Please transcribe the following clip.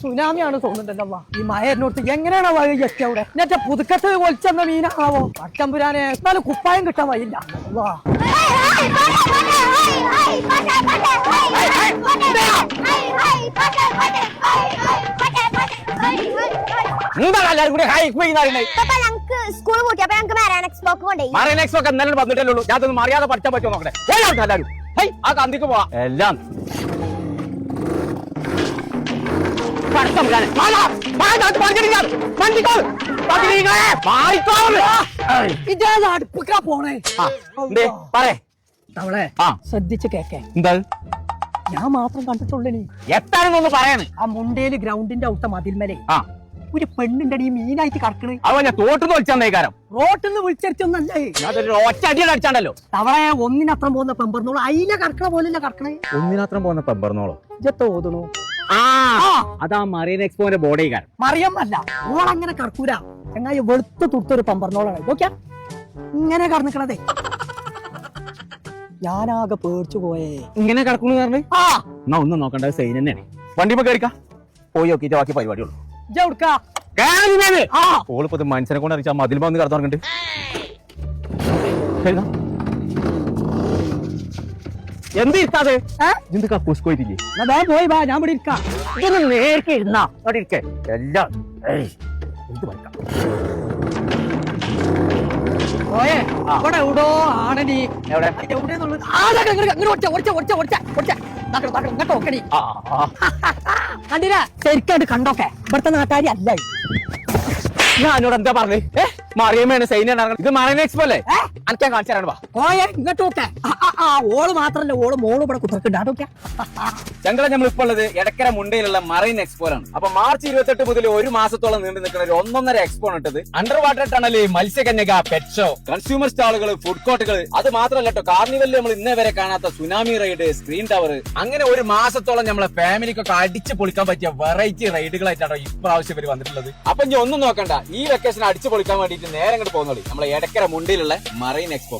സുനാമിയാണ് തോന്നുന്നുണ്ടല്ലോ. ഈ മഴ എന്നോട്ട് എങ്ങനെയാണോ വഴി എത്തി അവിടെ എന്നിട്ട് പുതുക്കത്ത് ഒളിച്ചെന്ന മീനാണാവോ. പട്ടമ്പുരാനെ എന്നാലും കുപ്പായം കിട്ടാൻ വഴിയില്ല. സ്കൂൾ കൂട്ടി അപ്പൊ ഞങ്ങൾക്ക് മറൈൻ എക്സ്പോക്ക് കൊണ്ടുപോയി. മറൈൻ എക്സ്പോ എന്നാലും വന്നിട്ടല്ലേ ഉള്ളൂ. ഞാനൊന്നും മറിയാതെ പഠിച്ചാൻ പറ്റുമോ നോക്കട്ടെ. എല്ലാവരും ആ കന്തിക്ക് പോവാ എല്ലാം അടുപ്പിക്കാ പോണേ. തവളെ ശ്രദ്ധിച്ച് കേക്കേ. എന്താ ഞാൻ മാത്രം കണ്ടിട്ടുള്ളേ എത്താനൊന്ന് പറയാന്. ആ മുണ്ടേല് ഗ്രൗണ്ടിന്റെ ഔട്ട മതിൽമലേ ഒരു പെണ്ണുണ്ടീ മീനായിട്ട് കടക്കണേ. അവ ഞാൻ തോട്ടുന്ന് വിളിച്ചാന്നേക്കാരം. റോട്ടിന്ന് വിളിച്ചൊന്നല്ലേ ഒറ്റ അടിയാണ് അടിച്ചാണ്ടല്ലോ. തവളെ ഒന്നിനത്രം പോകുന്ന പെമ്പർന്നോളൂ അയില കടക്കണ പോലെയല്ല കടക്കണേ. ഒന്നിനത്രം പോകുന്ന പെമ്പർന്നോളോ തോന്നണു. അതാ മറൈൻ എക്സ്പോന്റെ ബോഡി കാരൻ. മറിയമ്മല്ല ഓളങ്ങനെ കടക്കൂല. ചങ്ങായി വെളുത്ത് തുടുത്തൊരു പമ്പർന്നോളാണ്. നോക്കിയാ ഇങ്ങനെ കടന്നിക്കണതേ. ഞാനാകെ പേടിച്ചു പോയേ. ഇങ്ങനെ കിടക്കുന്നു പറഞ്ഞ് എന്നാ ഒന്നും നോക്കണ്ട. സൈൻ തന്നെയാണ്. വണ്ടിപ്പോ കയറിക്കാ പോയി നോക്കിട്ട് ബാക്കി പരിപാടിയുള്ളൂ. ഓളിപ്പോ മനുഷ്യനെ കൊണ്ട് അറിയിച്ചാ മതിൽ വന്ന് കടന്നു പറഞ്ഞിട്ട് എന്ത് ഇരുത്താതെ എന്ത് കക്കൂസ് പോയിട്ടില്ലേ? പോയി വാ ഞാൻ ഇവിടെ ഇരിക്കാം. ഇതൊന്ന് നേരത്തെ ഇരുന്നാ അവിടെ ഇരിക്കേ എല്ലാം പോയേ അവിടെ എവിടോ ആണനി. എവിടെ കണ്ടില്ല ശരിക്കായിട്ട് കണ്ടോക്കെ. ഇവിടുത്തെ നാട്ടുകാരി അല്ല. ഞാനോട് എന്താ പറഞ്ഞു? മറിയമ്മയാണ് സൈന്യം. ഇത് മറൈൻ എക്സ്പോ അല്ലേ? അനക്കാ കാണിച്ചു തരാണ്. പോയേ ഇങ്ങോട്ടോക്കെ. ഓള് മാത്രല്ല ഓള് മോള് ഇവിടെ കുത്തിറക്കുണ്ട്. ഞങ്ങളെ നമ്മൾ ഇപ്പോൾ ഉള്ളത് എടക്കര മുണ്ടയിലുള്ള മറൈൻ എക്സ്പോയിലാണ്. അപ്പൊ മാർച്ച് 28 മുതൽ ഒരു മാസത്തോളം നീണ്ടു നിൽക്കുന്ന ഒരു 1.5 എക്സ്പോ ഇട്ടത്. അണ്ടർ വാട്ടർ ടണല്, മത്സ്യകന്യക, പെറ്റ് ഷോ, കൺസ്യൂമർ സ്റ്റാളുകൾ, ഫുഡ് കോർട്ടുകൾ, അത് മാത്രമല്ല കേട്ടോ കാർണിവലിൽ നമ്മൾ ഇന്നേ വരെ കാണാത്ത സുനാമി റൈഡ്, സ്ക്രീൻ ടവർ, അങ്ങനെ ഒരു മാസത്തോളം നമ്മളെ ഫാമിലിക്കൊക്കെ അടിച്ചു പൊളിക്കാൻ പറ്റിയ വെറൈറ്റി റൈഡുകളായിട്ടാണ് ഇപ്രാവശ്യം ഇവർ വന്നിട്ടുള്ളത്. അപ്പൊ ഇനി ഒന്നും നോക്കണ്ട, ഈ വെക്കേഷൻ അടിച്ചു പൊളിക്കാൻ വേണ്ടിയിട്ട് നേരെ അങ്ങോട്ട് പോകുന്നുള്ളൂ നമ്മളെ എടക്കര മുണ്ടയിലുള്ള മറൈൻ എക്സ്പോ.